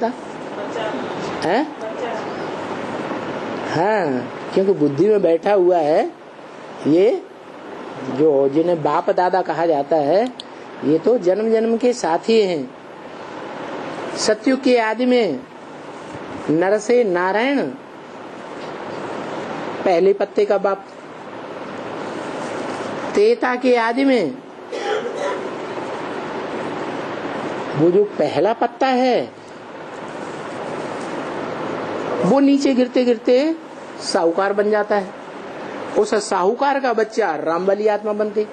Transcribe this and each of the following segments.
है? हाँ, क्योंकि बुद्धि में बैठा हुआ है ये जो जिन्हें बाप दादा कहा जाता है, ये तो जन्म जन्म के साथी हैं। सतयुग के आदि में नर से नारायण पहले पत्ते का बाप, त्रेता के आदि में वो जो पहला पत्ता है वो नीचे गिरते गिरते साहूकार बन जाता है। उस साहूकार का बच्चा रामबली आत्मा बनती,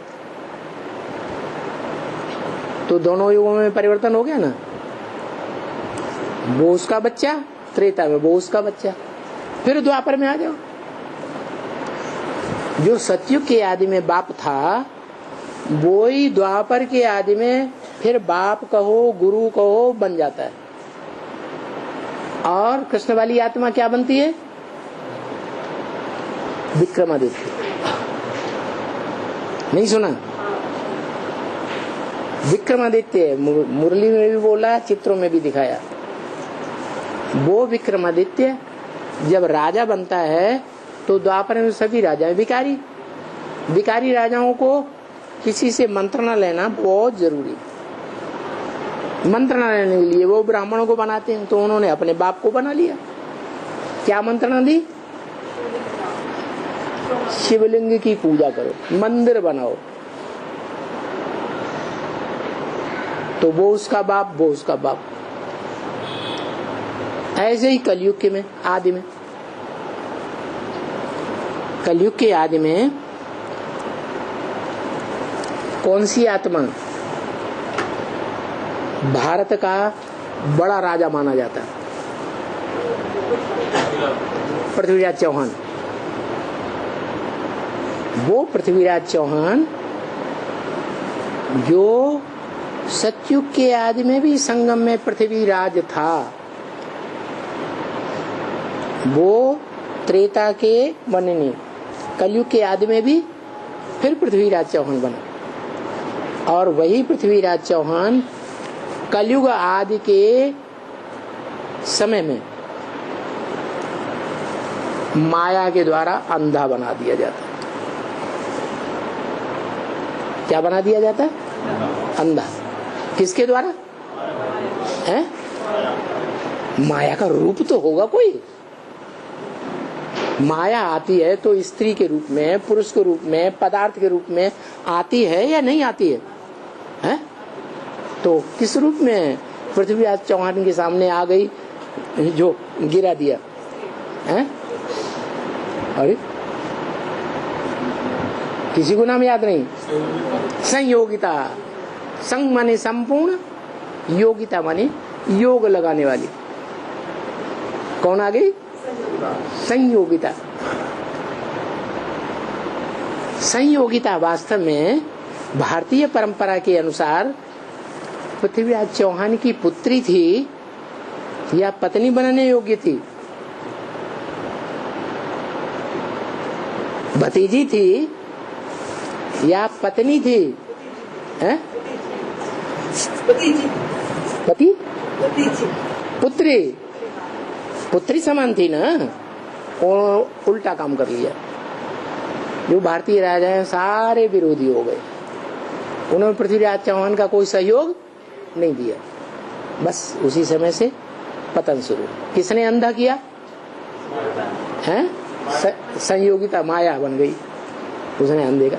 तो दोनों युगों में परिवर्तन हो गया ना। वो उसका बच्चा, त्रेता में वो उसका बच्चा, फिर द्वापर में आ जाओ। जो सतयुग के आदि में बाप था वो ही द्वापर के आदि में फिर बाप कहो गुरु कहो बन जाता है। और कृष्ण वाली आत्मा क्या बनती है? विक्रमादित्य। नहीं सुना? विक्रमादित्य मुरली में भी बोला, चित्रों में भी दिखाया। वो विक्रमादित्य जब राजा बनता है तो द्वापर में सभी राजा विकारी, विकारी राजाओं को किसी से मंत्रणा लेना बहुत जरूरी। मंत्रणा लेने के लिए वो ब्राह्मणों को बनाते हैं, तो उन्होंने अपने बाप को बना लिया। क्या मंत्रणा दी? शिवलिंग की पूजा करो, मंदिर बनाओ। तो वो उसका बाप, वो उसका बाप। ऐसे ही कलयुग के में आदि में, कलयुग के आदि में कौन सी आत्मा भारत का बड़ा राजा माना जाता है? पृथ्वीराज चौहान। वो पृथ्वीराज चौहान जो सतयुग के आदि में भी संगम में पृथ्वीराज था, वो त्रेता के बनने कलयुग के आदि में भी फिर पृथ्वीराज चौहान बना। और वही पृथ्वीराज चौहान कलयुग आदि के समय में माया के द्वारा अंधा बना दिया जाता है। क्या बना दिया जाता है? अंधा। किसके द्वारा है? माया का रूप तो होगा कोई। माया आती है तो स्त्री के रूप में, पुरुष के रूप में, पदार्थ के रूप में आती है या नहीं आती है? हैं? तो किस रूप में पृथ्वीराज चौहान के सामने आ गई जो गिरा दिया है? अरे किसी को नाम याद नहीं? संयोगिता। संग माने संपूर्ण, योगिता माने योग लगाने वाली। कौन आ गई? संयोगिता। संयोगिता वास्तव में भारतीय परंपरा के अनुसार पृथ्वीराज चौहान की पुत्री थी या पत्नी बनने योग्य थी? भतीजी थी या पत्नी थी? हैं? पति? पुत्री? पुत्री समान थी ना। और उल्टा काम कर लिया। जो भारतीय राजा हैं सारे विरोधी हो गए। उन्होंने पृथ्वीराज चौहान का कोई सहयोग नहीं दिया। बस उसी समय से पतन शुरू। किसने अंधा किया? हैं? संयोगिता, माया बन गई, उसने अंधे का।